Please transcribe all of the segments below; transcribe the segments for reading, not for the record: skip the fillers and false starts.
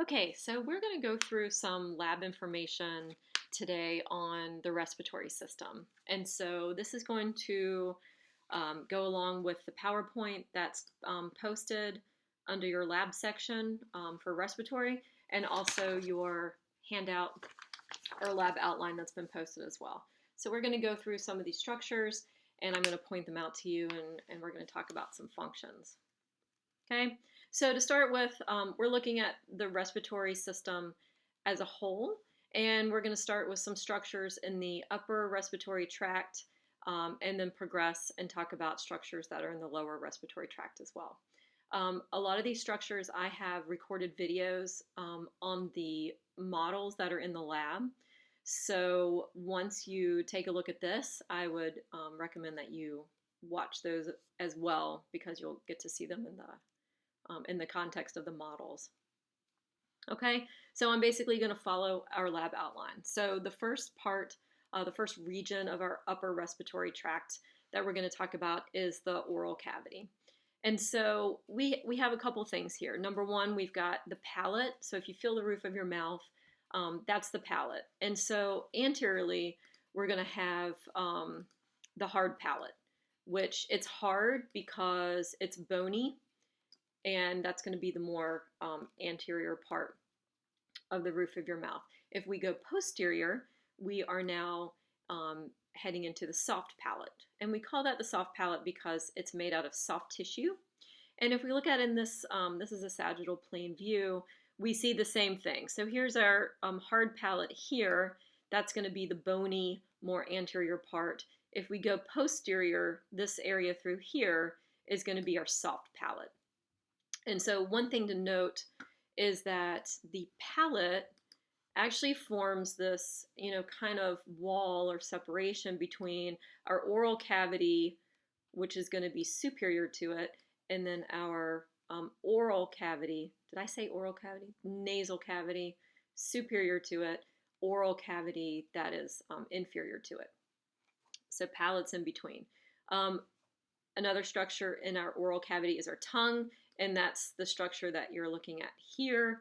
Okay, so we're going to go through some lab information today on the respiratory system. And so this is going to go along with the PowerPoint that's posted under your lab section for respiratory, and also your handout or lab outline that's been posted as well. So we're going to go through some of these structures, and I'm going to point them out to you, and we're going to talk about some functions. Okay, so to start with, we're looking at the respiratory system as a whole, and we're going to start with some structures in the upper respiratory tract, and then progress and talk about structures that are in the lower respiratory tract as well. A lot of these structures, I have recorded videos on the models that are in the lab. So once you take a look at this, I would recommend that you watch those as well, because you'll get to see them in the context of the models. Okay, so I'm basically going to follow our lab outline. So the first part, the first region of our upper respiratory tract that we're going to talk about is the oral cavity. And so we have a couple things here. Number one, we've got the palate. So if you feel the roof of your mouth, that's the palate. And so anteriorly, we're going to have the hard palate, which it's hard because it's bony, and that's going to be the more anterior part of the roof of your mouth. If we go posterior, we are now heading into the soft palate. And we call that the soft palate because it's made out of soft tissue. And if we look at it in this, this is a sagittal plane view, we see the same thing. So here's our hard palate here. That's going to be the bony, more anterior part. If we go posterior, this area through here is going to be our soft palate. And so one thing to note is that the palate actually forms this, kind of wall or separation between our oral cavity, which is going to be superior to it, and then our oral cavity. Did I say oral cavity? Nasal cavity, superior to it, oral cavity that is inferior to it. So palate's in between. Another structure in our oral cavity is our tongue, and that's the structure that you're looking at here.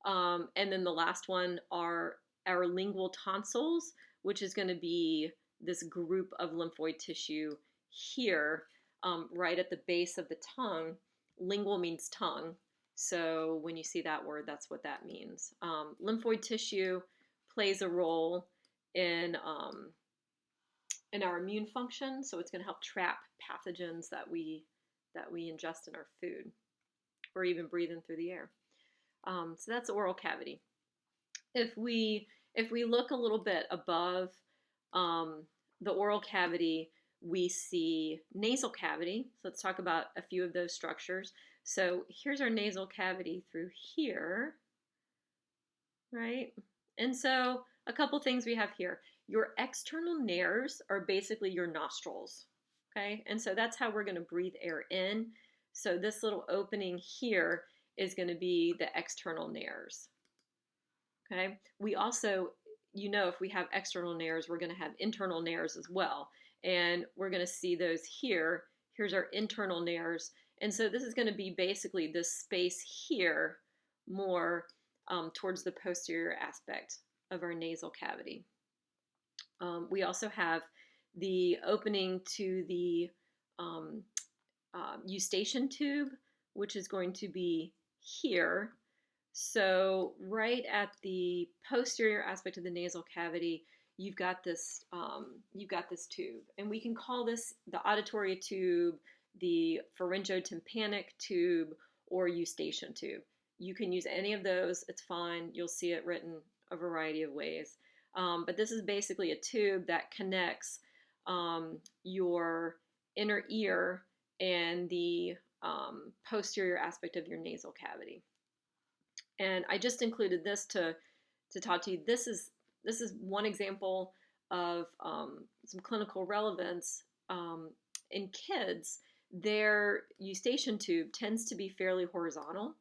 And then the last one are our lingual tonsils, which is going to be this group of lymphoid tissue here, right at the base of the tongue. Lingual means tongue, so when you see that word, that's what that means. Lymphoid tissue plays a role in our immune function, so it's going to help trap pathogens that we ingest in our food, or even breathe in through the air. So that's the oral cavity. If we look a little bit above the oral cavity, we see nasal cavity. So let's talk about a few of those structures. So here's our nasal cavity through here, right? And so a couple things we have here. Your external nares are basically your nostrils, okay? And so that's how we're going to breathe air in. So this little opening here is going to be the external nares, okay? We also, if we have external nares, we're going to have internal nares as well. And we're going to see those here. Here's our internal nares. And so this is going to be basically this space here, more towards the posterior aspect of our nasal cavity. We also have the opening to the eustachian tube, which is going to be here. So right at the posterior aspect of the nasal cavity, you've got this tube, and we can call this the auditory tube, the pharyngotympanic tube, or eustachian tube. You can use any of those, it's fine. You'll see it written a variety of ways. But this is basically a tube that connects your inner ear and the posterior aspect of your nasal cavity. And I just included this to talk to you. This is one example of some clinical relevance. In kids, their eustachian tube tends to be fairly horizontal,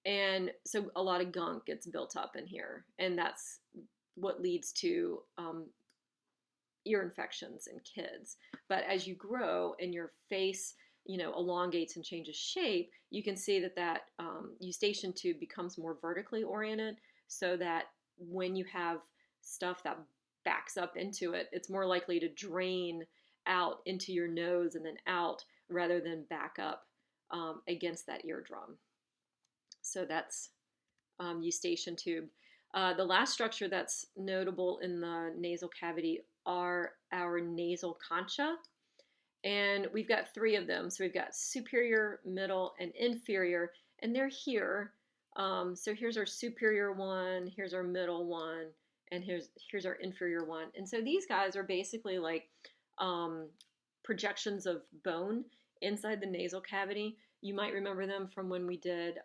and so a lot of gunk gets built up in here, and that's what leads to ear infections in kids. But as you grow and your face elongates and changes shape, you can see that eustachian tube becomes more vertically oriented, so that when you have stuff that backs up into it, it's more likely to drain out into your nose and then out rather than back up against that eardrum. So that's eustachian tube. The last structure that's notable in the nasal cavity are our nasal concha. And we've got three of them. So we've got superior, middle, and inferior, and they're here. So here's our superior one, here's our middle one, and here's our inferior one. And so these guys are basically like projections of bone inside the nasal cavity. You might remember them from when we did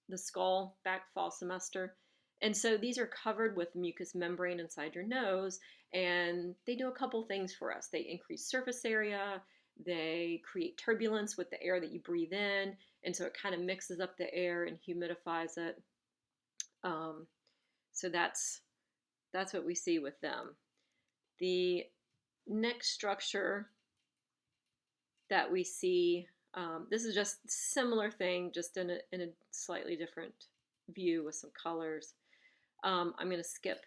the skull back fall semester. And so these are covered with mucous membrane inside your nose, and they do a couple things for us. They increase surface area, they create turbulence with the air that you breathe in, and so it kind of mixes up the air and humidifies it. So that's what we see with them. The next structure that we see, this is just similar thing, just in a slightly different view with some colors. I'm going to skip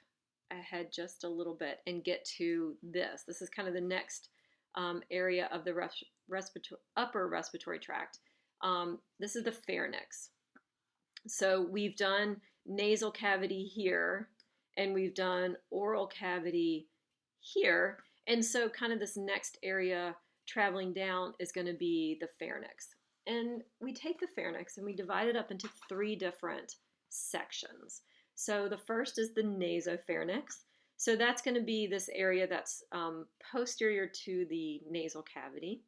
ahead just a little bit and get to this. This is kind of the next area of the upper respiratory tract. This is the pharynx. So we've done nasal cavity here, and we've done oral cavity here. And so kind of this next area traveling down is going to be the pharynx. And we take the pharynx and we divide it up into three different sections. So the first is the nasopharynx. So that's going to be this area that's posterior to the nasal cavity.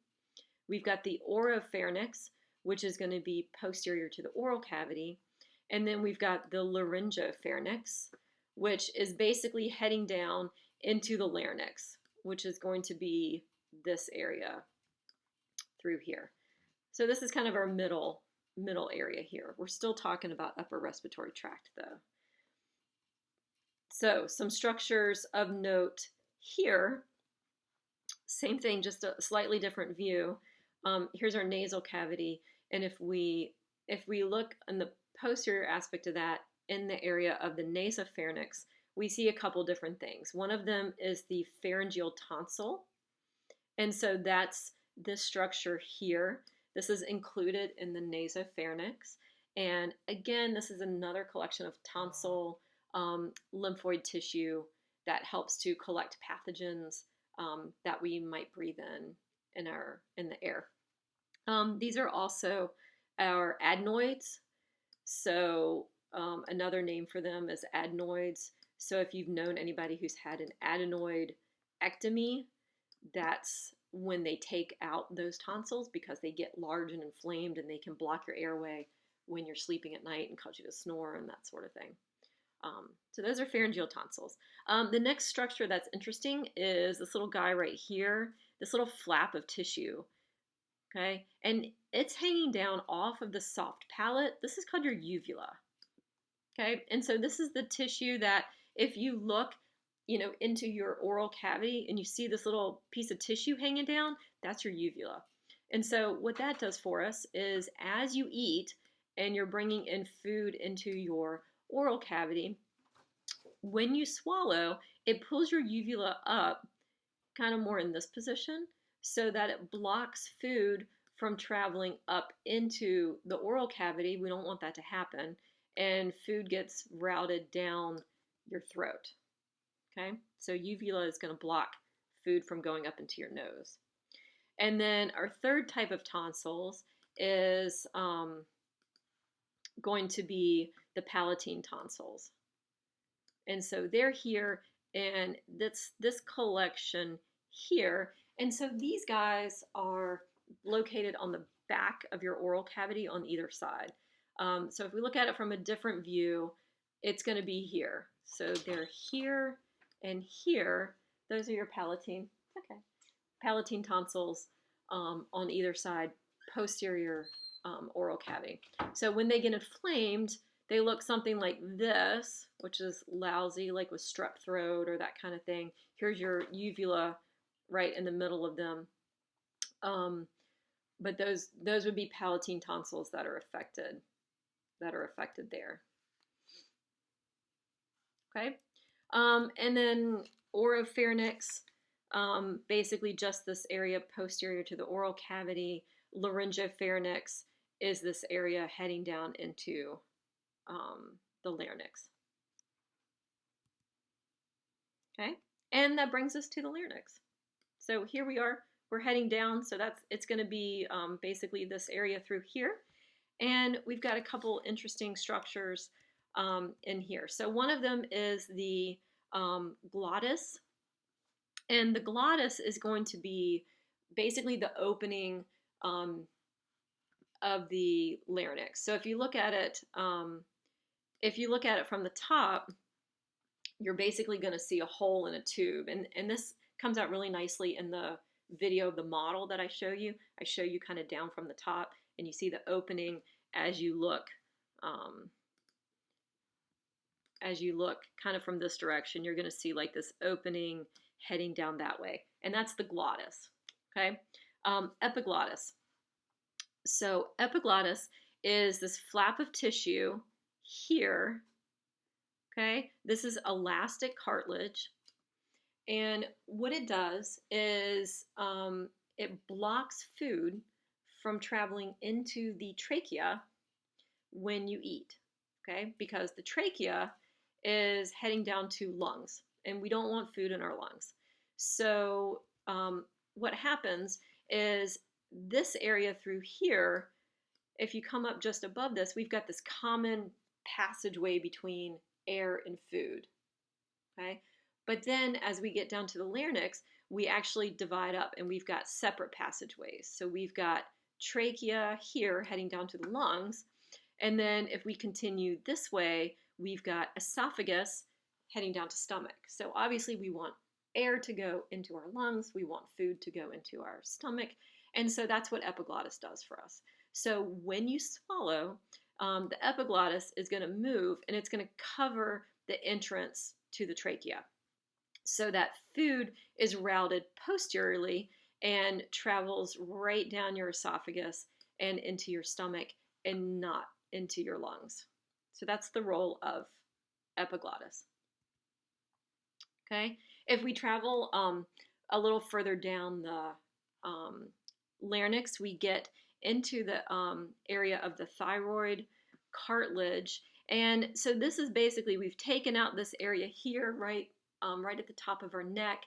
We've got the oropharynx, which is going to be posterior to the oral cavity. And then we've got the laryngopharynx, which is basically heading down into the larynx, which is going to be this area through here. So this is kind of our middle area here. We're still talking about upper respiratory tract though. So some structures of note here, same thing, just a slightly different view. Here's our nasal cavity, and if we look in the posterior aspect of that, in the area of the nasopharynx, we see a couple different things. One of them is the pharyngeal tonsil, and so that's this structure here. This is included in the nasopharynx, and again, this is another collection of tonsil lymphoid tissue that helps to collect pathogens that we might breathe in the air. These are also our adenoids. So another name for them is adenoids. So if you've known anybody who's had an adenoidectomy, that's when they take out those tonsils because they get large and inflamed and they can block your airway when you're sleeping at night and cause you to snore and that sort of thing. So those are pharyngeal tonsils. The next structure that's interesting is this little guy right here, this little flap of tissue. Okay, and it's hanging down off of the soft palate. This is called your uvula. Okay, and so this is the tissue that if you look, into your oral cavity and you see this little piece of tissue hanging down, that's your uvula. And so what that does for us is as you eat and you're bringing in food into your oral cavity, when you swallow, it pulls your uvula up kind of more in this position so that it blocks food from traveling up into the oral cavity. We don't want that to happen, and food gets routed down your throat. Okay, so uvula is going to block food from going up into your nose. And then our third type of tonsils is going to be the palatine tonsils. And so they're here, and this collection here. And so these guys are located on the back of your oral cavity on either side. So if we look at it from a different view, it's going to be here. So they're here and here. Those are your palatine. Okay, palatine tonsils on either side, posterior oral cavity. So when they get inflamed, they look something like this, which is lousy, like with strep throat or that kind of thing. Here's your uvula right in the middle of them. but those would be palatine tonsils that are affected there. Okay, and then oropharynx, basically just this area posterior to the oral cavity. Laryngopharynx is this area heading down into the larynx. Okay, and that brings us to the larynx. So here we are, we're heading down, so it's going to be basically this area through here. And we've got a couple interesting structures in here. So one of them is the glottis. And the glottis is going to be basically the opening of the larynx. So if you look at it from the top, you're basically going to see a hole in a tube. And this comes out really nicely in the video of the model that I show you. I show you kind of down from the top, and you see the opening as you look kind of from this direction. You're going to see like this opening heading down that way, and that's the glottis. Okay, epiglottis. So epiglottis is this flap of tissue here. Okay, this is elastic cartilage, and what it does is it blocks food from traveling into the trachea when you eat. Okay, because the trachea is heading down to lungs, and we don't want food in our lungs. So what happens is this area through here, if you come up just above this, we've got this common passageway between air and food. Okay, but then as we get down to the larynx, we actually divide up, and we've got separate passageways. So we've got trachea here heading down to the lungs, and then if we continue this way, we've got esophagus heading down to stomach. So obviously we want air to go into our lungs, we want food to go into our stomach, and so that's what epiglottis does for us. So when you swallow, the epiglottis is going to move, and it's going to cover the entrance to the trachea, so that food is routed posteriorly and travels right down your esophagus and into your stomach, and not into your lungs. So that's the role of epiglottis. Okay, if we travel a little further down the larynx, we get into the area of the thyroid cartilage. And so this is basically, we've taken out this area here, right at the top of our neck,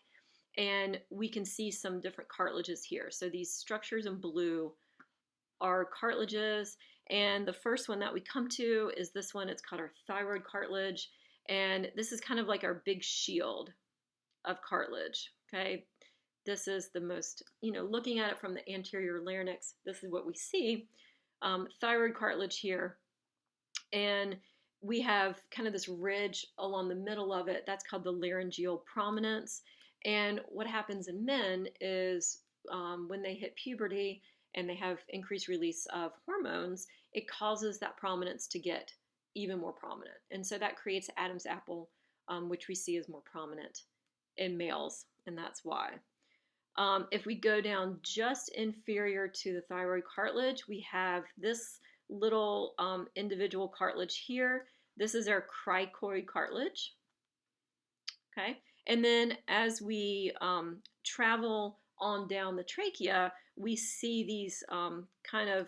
and we can see some different cartilages here. So these structures in blue are cartilages, and the first one that we come to is this one. It's called our thyroid cartilage, and this is kind of like our big shield of cartilage. Okay, this is the most, looking at it from the anterior larynx, this is what we see. Thyroid cartilage here, and we have kind of this ridge along the middle of it. That's called the laryngeal prominence. And what happens in men is when they hit puberty and they have increased release of hormones, it causes that prominence to get even more prominent. And so that creates Adam's apple, which we see as more prominent in males, and that's why. If we go down just inferior to the thyroid cartilage, we have this little individual cartilage here. This is our cricoid cartilage. Okay, and then as we travel on down the trachea, we see these kind of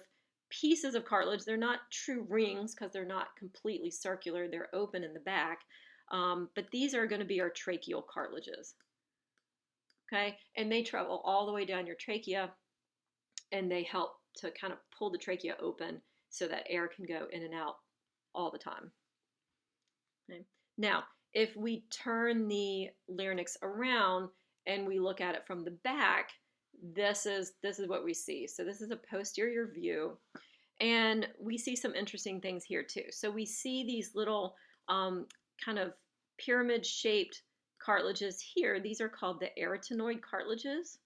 pieces of cartilage. They're not true rings because they're not completely circular. They're open in the back, but these are going to be our tracheal cartilages. Okay, and they travel all the way down your trachea, and they help to kind of pull the trachea open so that air can go in and out all the time. Okay. Now, if we turn the larynx around and we look at it from the back, this is what we see. So this is a posterior view, and we see some interesting things here too. So we see these little kind of pyramid-shaped cartilages here. These are called the arytenoid cartilages.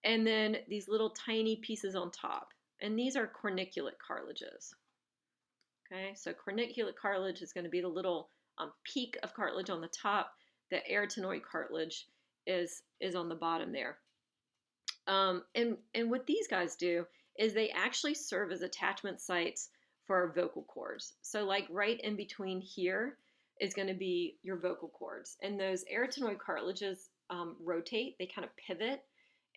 And then these little tiny pieces on top. And these are corniculate cartilages. Okay, so corniculate cartilage is going to be the little peak of cartilage on the top. The arytenoid cartilage is on the bottom there. And what these guys do is they actually serve as attachment sites for our vocal cords. So like right in between here is going to be your vocal cords. And those arytenoid cartilages rotate, they kind of pivot,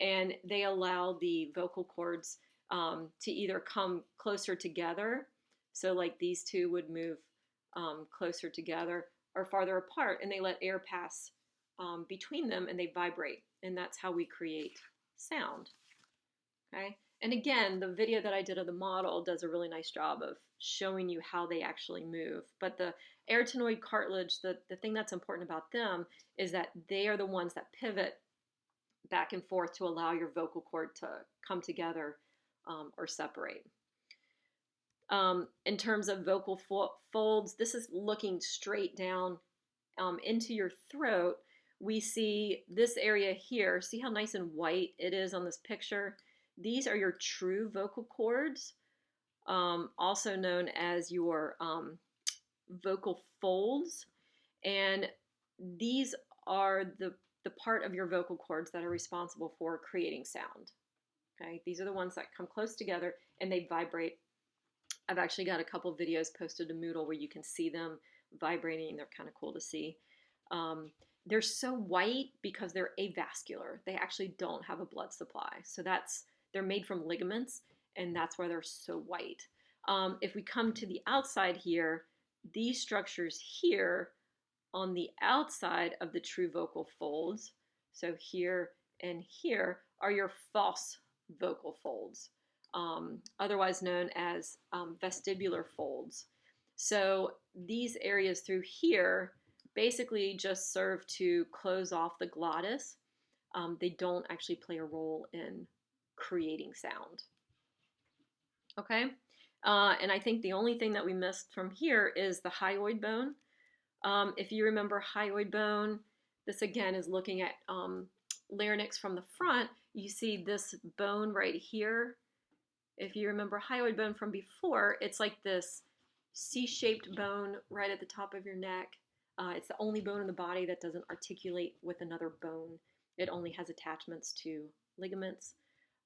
and they allow the vocal cords to either come closer together. So like these two would move closer together or farther apart, and they let air pass between them and they vibrate. And that's how we create sound. Okay. And again, the video that I did of the model does a really nice job of showing you how they actually move. But the arytenoid cartilage, the thing that's important about them is that they are the ones that pivot back and forth to allow your vocal cord to come together or separate. In terms of vocal folds, this is looking straight down into your throat. We see this area here. See how nice and white it is on this picture? These are your true vocal cords, also known as your vocal folds. And these are the part of your vocal cords that are responsible for creating sound. Okay, these are the ones that come close together and they vibrate. I've actually got a couple videos posted to Moodle where you can see them vibrating. They're kind of cool to see. They're so white because they're avascular. They actually don't have a blood supply. So they're made from ligaments, and that's why they're so white. If we come to the outside here, these structures here on the outside of the true vocal folds, so here and here, are your false vocal folds, otherwise known as vestibular folds. So these areas through here basically just serve to close off the glottis. They don't actually play a role in creating sound. Okay, and I think the only thing that we missed from here is the hyoid bone. If you remember hyoid bone, this again is looking at larynx from the front. You see this bone right here. If you remember hyoid bone from before, it's like this C-shaped bone right at the top of your neck. It's the only bone in the body that doesn't articulate with another bone. It only has attachments to ligaments.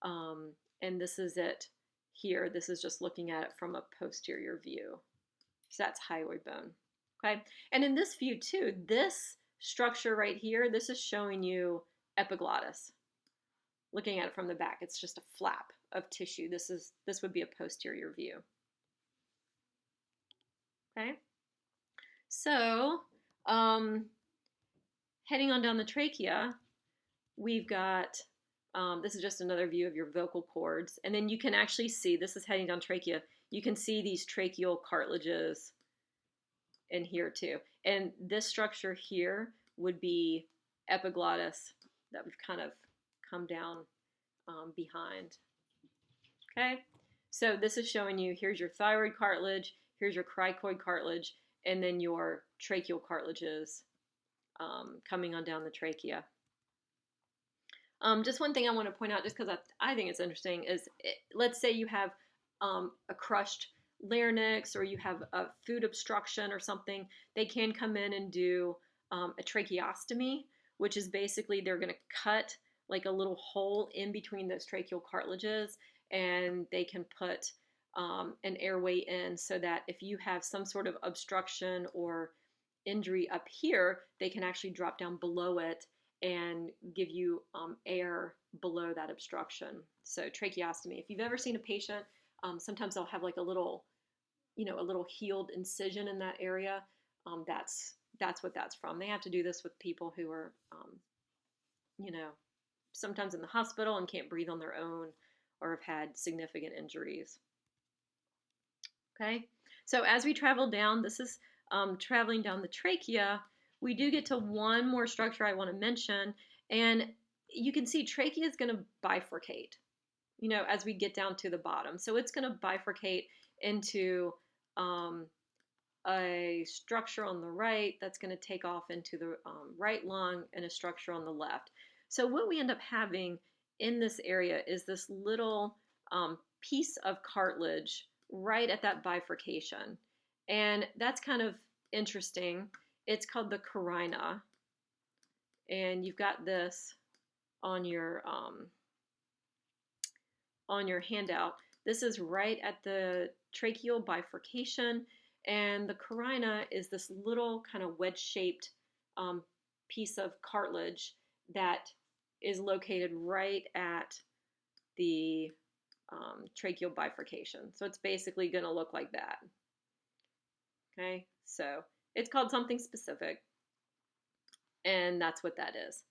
And this is it here. This is just looking at it from a posterior view. So that's hyoid bone. Okay. And in this view too, this structure right here, this is showing you epiglottis. Looking at it from the back, it's just a flap of tissue. This would be a posterior view. Okay. So, heading on down the trachea, we've got, this is just another view of your vocal cords. And then you can actually see, this is heading down trachea, you can see these tracheal cartilages in here too. And this structure here would be epiglottis that we've kind of come down behind. Okay, so this is showing you, here's your thyroid cartilage, here's your cricoid cartilage, and then your tracheal cartilages coming on down the trachea. Just one thing I want to point out, just because I think it's interesting, is let's say you have a crushed larynx or you have a food obstruction or something. They can come in and do a tracheostomy, which is basically they're going to cut like a little hole in between those tracheal cartilages, and they can put an airway in so that if you have some sort of obstruction or injury up here, they can actually drop down below it and give you air below that obstruction. So tracheostomy. If you've ever seen a patient, sometimes they'll have like a little healed incision in that area. That's what that's from. They have to do this with people who are, sometimes in the hospital and can't breathe on their own or have had significant injuries. Okay, so as we travel down, this is traveling down the trachea, we do get to one more structure I want to mention, and you can see trachea is going to bifurcate, as we get down to the bottom. So it's going to bifurcate into a structure on the right that's going to take off into the right lung and a structure on the left. So what we end up having in this area is this little piece of cartilage right at that bifurcation. And that's kind of interesting. It's called the carina. And you've got this on your on your handout, this is right at the tracheal bifurcation, and the carina is this little kind of wedge-shaped piece of cartilage that is located right at the tracheal bifurcation. So it's basically going to look like that. Okay, so it's called something specific, and that's what that is.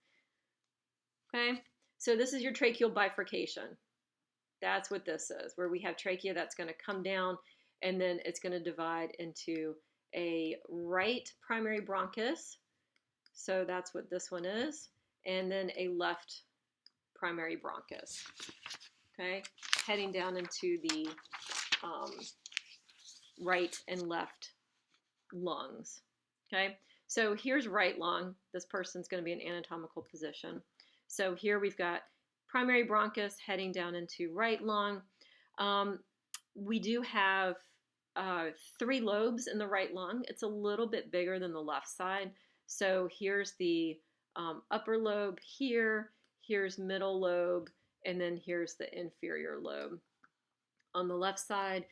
Okay, so this is your tracheal bifurcation. That's what this is, where we have trachea that's going to come down, and then it's going to divide into a right primary bronchus. So that's what this one is, and then a left primary bronchus. Okay, heading down into the right and left lungs. Okay, so here's right lung. This person's going to be in anatomical position. So here we've got primary bronchus heading down into right lung. We do have 3 lobes in the right lung. It's a little bit bigger than the left side. So here's the upper lobe here, here's middle lobe, and then here's the inferior lobe. On the left side,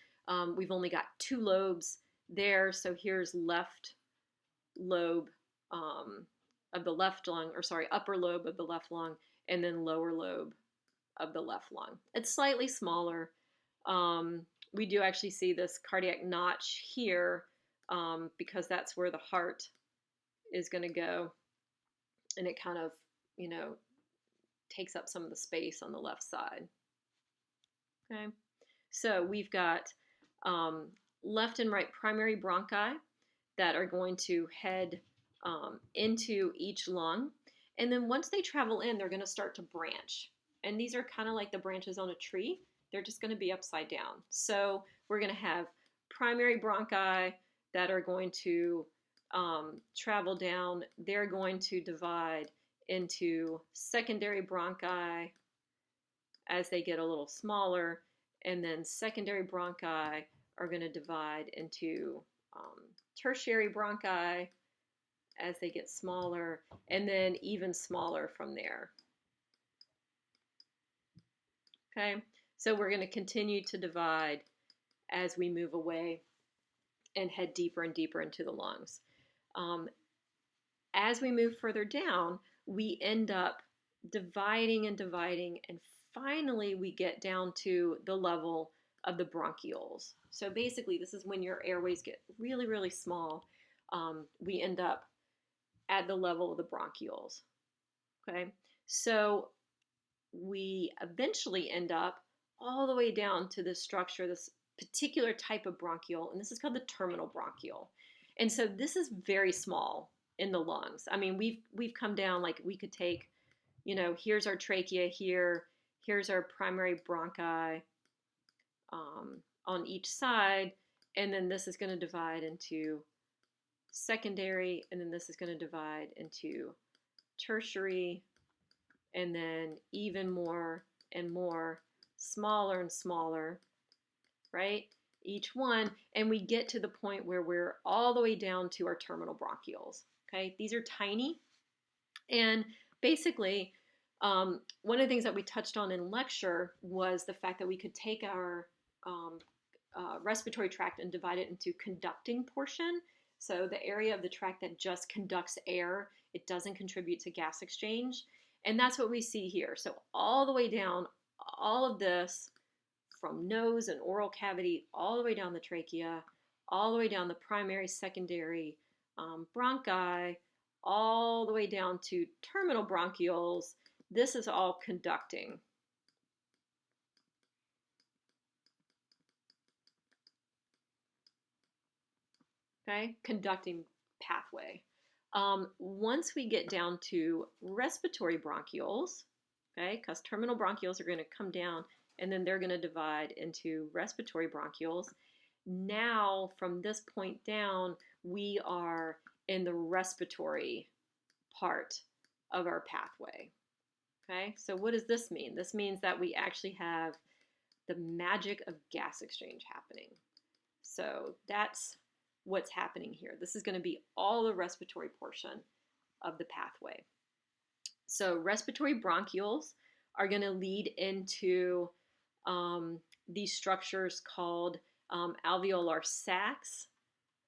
we've only got 2 lobes there. So here's left lobe of the left lung, or sorry, upper lobe of the left lung, and then lower lobe of the left lung. It's slightly smaller. We do actually see this cardiac notch here because that's where the heart is going to go, and it kind of, takes up some of the space on the left side. Okay, so we've got left and right primary bronchi that are going to head into each lung, and then once they travel in, they're going to start to branch, and these are kind of like the branches on a tree. They're just going to be upside down. So we're going to have primary bronchi that are going to travel down. They're going to divide into secondary bronchi as they get a little smaller, and then secondary bronchi are going to divide into tertiary bronchi as they get smaller, and then even smaller from there. Okay, so we're going to continue to divide as we move away and head deeper and deeper into the lungs. As we move further down, we end up dividing and dividing, and finally we get down to the level of the bronchioles. So basically, this is when your airways get really, really small. We end up at the level of the bronchioles. Okay, so we eventually end up all the way down to this structure, this particular type of bronchiole, and this is called the terminal bronchiole. And so this is very small in the lungs. I mean, we've come down, like we could take, here's our trachea here, here's our primary bronchi on each side, and then this is going to divide into secondary, and then this is going to divide into tertiary, and then even more and more, smaller and smaller, right? Each one, and we get to the point where we're all the way down to our terminal bronchioles. Okay, these are tiny, and basically, one of the things that we touched on in lecture was the fact that we could take our respiratory tract and divide it into conducting portion. So the area of the tract that just conducts air, it doesn't contribute to gas exchange, and that's what we see here. So all the way down, all of this, from nose and oral cavity, all the way down the trachea, all the way down the primary, secondary bronchi, all the way down to terminal bronchioles. This is all conducting. Okay, conducting pathway. Once we get down to respiratory bronchioles, okay, because terminal bronchioles are going to come down and then they're going to divide into respiratory bronchioles. Now, from this point down, we are in the respiratory part of our pathway. Okay, so what does this mean? This means that we actually have the magic of gas exchange happening. So that's what's happening here. This is going to be all the respiratory portion of the pathway. So respiratory bronchioles are going to lead into these structures called alveolar sacs.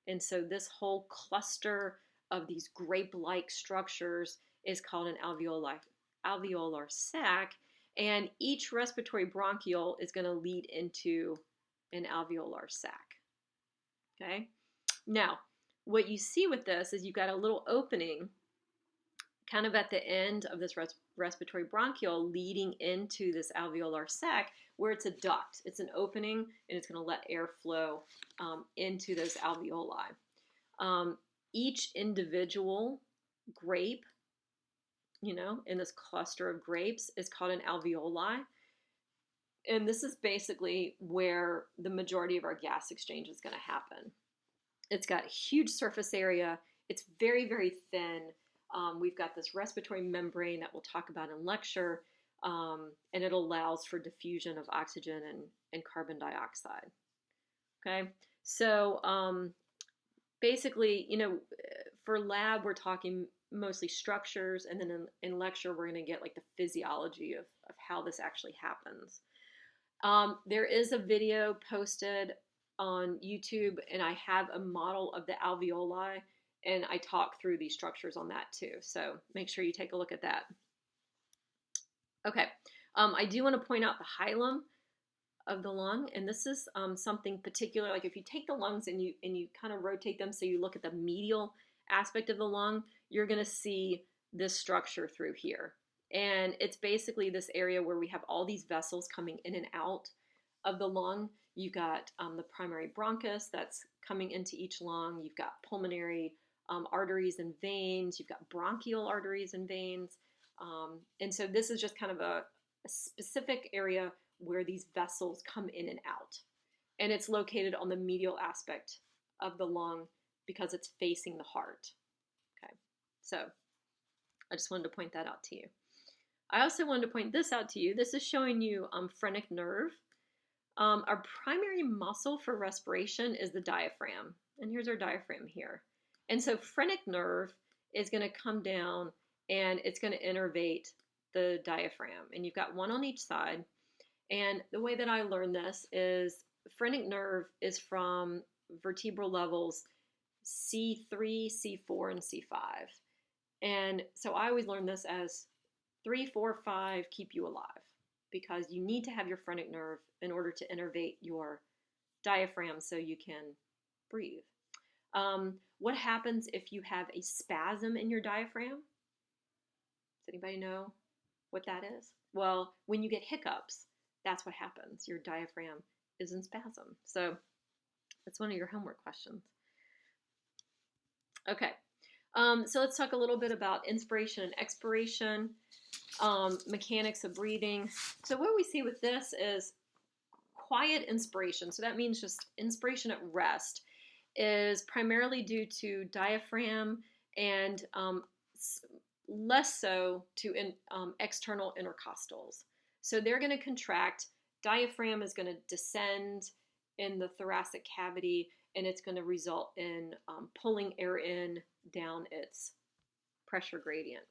And so this whole cluster of these grape-like structures is called an alveolar sac. And each respiratory bronchiole is going to lead into an alveolar sac. Okay? Now, what you see with this is you've got a little opening kind of at the end of this respiratory bronchiole leading into this alveolar sac where it's a duct. It's an opening and it's going to let air flow into those alveoli. Each individual grape, in this cluster of grapes is called an alveoli. And this is basically where the majority of our gas exchange is going to happen. It's got huge surface area. It's very, very thin. We've got this respiratory membrane that we'll talk about in lecture, and it allows for diffusion of oxygen and carbon dioxide. Okay, so basically, for lab, we're talking mostly structures, and then in lecture, we're going to get like the physiology of how this actually happens. There is a video posted on YouTube, and I have a model of the alveoli, and I talk through these structures on that too. So make sure you take a look at that. Okay, I do want to point out the hilum of the lung, and this is something particular. Like if you take the lungs and you kind of rotate them so you look at the medial aspect of the lung, you're going to see this structure through here. And it's basically this area where we have all these vessels coming in and out of the lung. You've got the primary bronchus that's coming into each lung. You've got pulmonary arteries and veins. You've got bronchial arteries and veins. And so this is just kind of a specific area where these vessels come in and out. And it's located on the medial aspect of the lung because it's facing the heart. Okay, so I just wanted to point that out to you. I also wanted to point this out to you. This is showing you phrenic nerve. Our primary muscle for respiration is the diaphragm. And here's our diaphragm here. And so phrenic nerve is going to come down and it's going to innervate the diaphragm. And you've got one on each side. And the way that I learned this is phrenic nerve is from vertebral levels C3, C4, and C5. And so I always learn this as 3, 4, 5 keep you alive, because you need to have your phrenic nerve in order to innervate your diaphragm so you can breathe. What happens if you have a spasm in your diaphragm? Does anybody know what that is? Well, when you get hiccups, that's what happens. Your diaphragm is in spasm. So that's one of your homework questions. Okay, so let's talk a little bit about inspiration and expiration, mechanics of breathing. So what we see with this is quiet inspiration. So that means just inspiration at rest is primarily due to diaphragm and less so to external intercostals. So they're going to contract. Diaphragm is going to descend in the thoracic cavity, and it's going to result in pulling air in down its pressure gradient.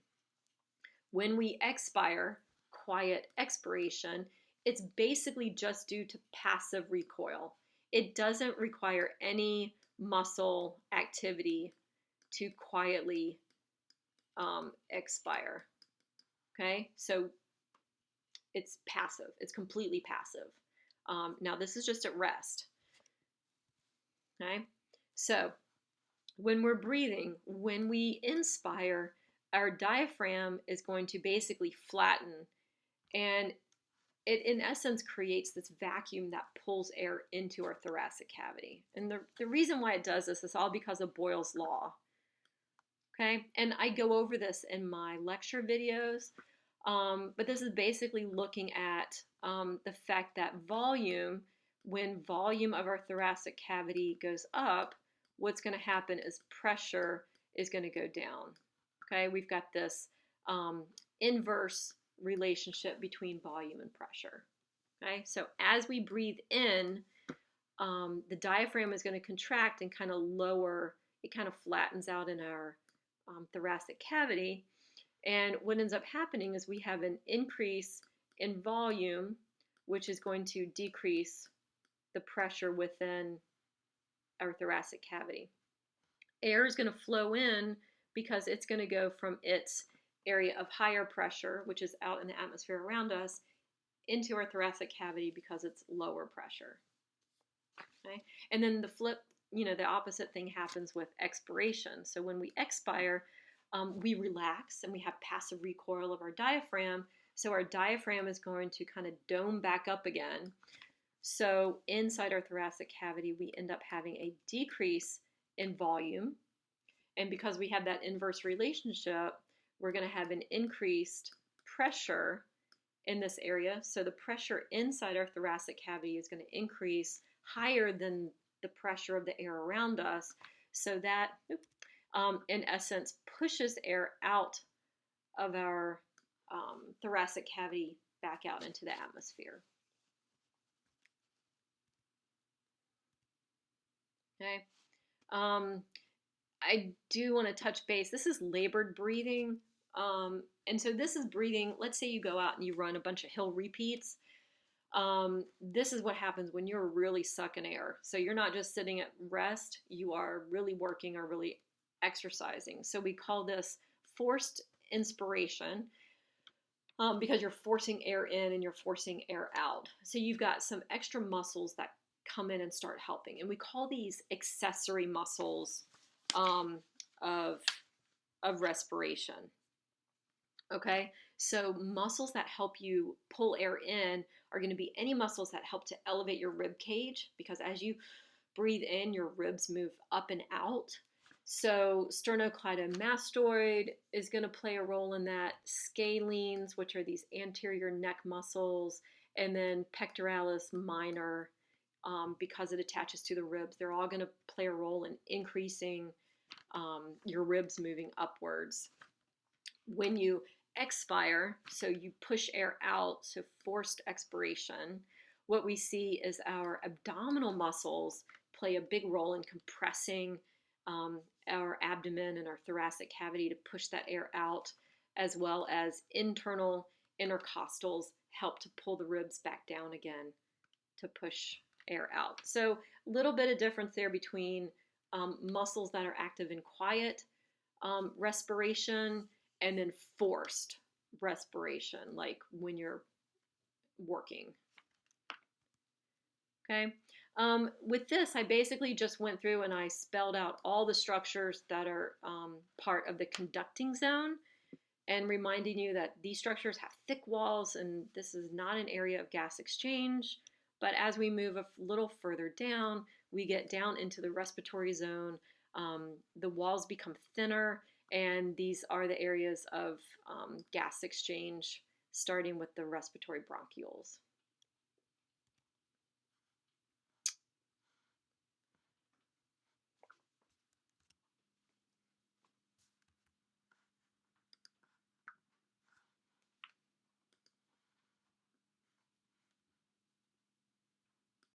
When we expire, quiet expiration, it's basically just due to passive recoil. It doesn't require any muscle activity to quietly expire. Okay, so it's passive. It's completely passive. Now this is just at rest. Okay, so when we're breathing, when we inspire, our diaphragm is going to basically flatten, and it in essence creates this vacuum that pulls air into our thoracic cavity. And the reason why it does this is all because of Boyle's law. Okay, and I go over this in my lecture videos, but this is basically looking at the fact that volume, when volume of our thoracic cavity goes up, what's going to happen is pressure is going to go down. Okay, we've got this inverse relationship between volume and pressure. Okay, so as we breathe in, the diaphragm is going to contract and kind of lower, it kind of flattens out in our thoracic cavity. And what ends up happening is we have an increase in volume which is going to decrease the pressure within our thoracic cavity. Air is going to flow in because it's going to go from its area of higher pressure, which is out in the atmosphere around us, into our thoracic cavity because it's lower pressure. Okay? And then the flip, the opposite thing happens with expiration. So when we expire, we relax and we have passive recoil of our diaphragm. So our diaphragm is going to kind of dome back up again. So inside our thoracic cavity, we end up having a decrease in volume. And because we have that inverse relationship, we're going to have an increased pressure in this area. So the pressure inside our thoracic cavity is going to increase higher than the pressure of the air around us. So that, in essence, pushes air out of our thoracic cavity back out into the atmosphere. Okay. I do want to touch base. This is labored breathing. And so this is breathing. Let's say you go out and you run a bunch of hill repeats. This is what happens when you're really sucking air. So you're not just sitting at rest, you are really working or really exercising. So we call this forced inspiration because you're forcing air in and you're forcing air out. So you've got some extra muscles that come in and start helping. And we call these accessory muscles of respiration. Okay, so muscles that help you pull air in are going to be any muscles that help to elevate your rib cage, because as you breathe in, your ribs move up and out. So sternocleidomastoid is going to play a role in that. Scalenes, which are these anterior neck muscles, and then pectoralis minor, because it attaches to the ribs. They're all going to play a role in increasing your ribs moving upwards. When you expire, so you push air out, so forced expiration, what we see is our abdominal muscles play a big role in compressing our abdomen and our thoracic cavity to push that air out, as well as internal intercostals help to pull the ribs back down again to push air out. So a little bit of difference there between muscles that are active in quiet respiration and then forced respiration, like when you're working. Okay. With this, I basically just went through and I spelled out all the structures that are part of the conducting zone, and reminding you that these structures have thick walls and this is not an area of gas exchange. But as we move a little further down, we get down into the respiratory zone. The walls become thinner, and these are the areas of gas exchange, starting with the respiratory bronchioles.